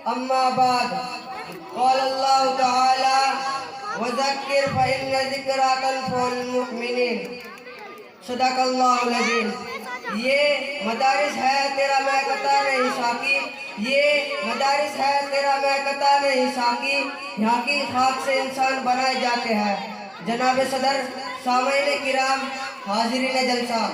أما بعد قال الله تعالى وذكر فإن ذكرى تنفع المؤمنين صدق اللہ العظیم۔ یہ مدارس ہے تیرا میں قطع نہیں ساقی، یہ مدارس ہے تیرا میں قطع نہیں ساقی، یہاں کی خاک سے انسان بنائے جاتے ہیں۔ جناب صدر، سامعین کرام، حاضرین جلسہ،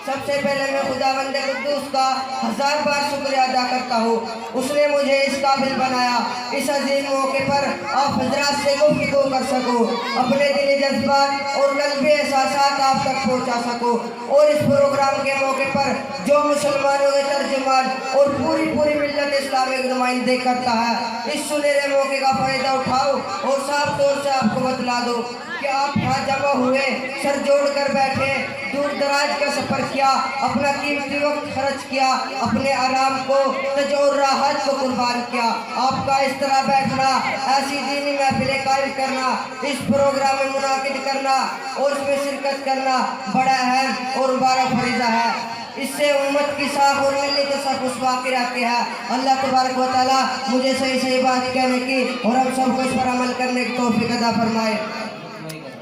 سب سے پہلے میں خداوند قدوس کا 1000 بار شکریہ ادا کرتا ہوں۔ اس نے مجھے اس قابل بنایا اس عظیم موقع پر آپ حضرات سے گفتگو کر سکوں، اپنے دلی جذبات اور قلبی احساسات آپ تک پہنچا سکوں، اور اس پروگرام کے موقع پر جو مسلمانوں کے ترجمان اور پوری ملت اسلامی کی نمائندگی کرتا ہے، اس سنہرے موقع کا فائدہ اٹھاؤ اور صاف طور سے آپ کو بتلا دو کہ آپ یہاں جمع ہوئے، سر جوڑ کر بیٹھے، دور دراز کا سفر کیا، اپنا قیمتی وقت خرچ کیا، اپنے آرام کو اور راحت کو قربان کیا۔ آپ کا اس طرح بیٹھنا، ایسی دینی محفلیں قائم کرنا، اس پروگرام میں منعقد کرنا اور اس میں شرکت کرنا بڑا اہم اور مبارک فریضہ ہے۔ اس سے امت کی ساکھ اور ملی کے ساکھ اس باقی رہتے ہیں۔ اللہ تبارک و تعالی مجھے صحیح بات کہنے کی اور ہم سب کو اس پر عمل کرنے کی توفیق عطا فرمائے۔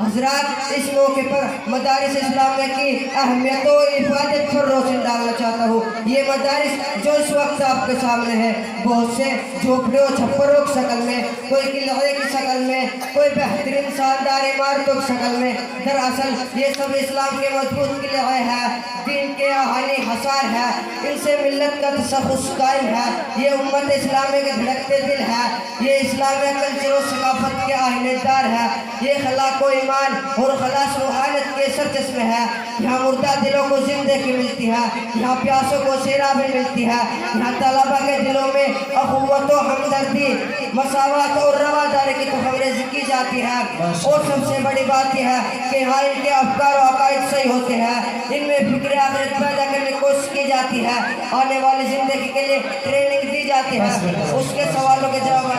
حضرات، اس موقع پر مدارس اسلامیہ کی اہمیت و افادت پر روشن ڈالنا چاہتا ہوں۔ یہ مدارس جو اس وقت آپ کے سامنے ہے، بہت سے جھوپڑیوں چھپروں کی شکل میں، کوئی قلعے کی شکل میں، کوئی بہترین شاندار عمارتوں کی شکل میں، دراصل یہ سب اسلام کے مضبوط قلعے ہیں، دین کے آہنی حصار ہے، ان سے ملت کا تشخص قائم ہے، یہ امت اسلامی کے دھڑکتے دل ہے، یہ اسلامی کلچر و ثقافت کے آہنے دار ہے، یہ خلاق و ایمان اور خلاص روحانیت کے سرچشمے ہے۔ یہاں مردہ دلوں کو زندگی ملتی ہے، یہاں پیاسوں کو سیرابی ملتی ہے، یہاں طلبہ کے دلوں میں اخوت و ہمدردی، مساوات اور رواداری کی تفویض کی جاتی ہے، اور سب سے بڑی بات یہ ہے کہ یہاں ان کے افکار و عقائد صحیح ہوتے ہیں، ان میں فکر آخرت پیدا کرنے کی کوشش کی جاتی ہے، آنے والی زندگی کے لیے ٹریننگ دی جاتی ہے، اس کے سوالوں کے جواب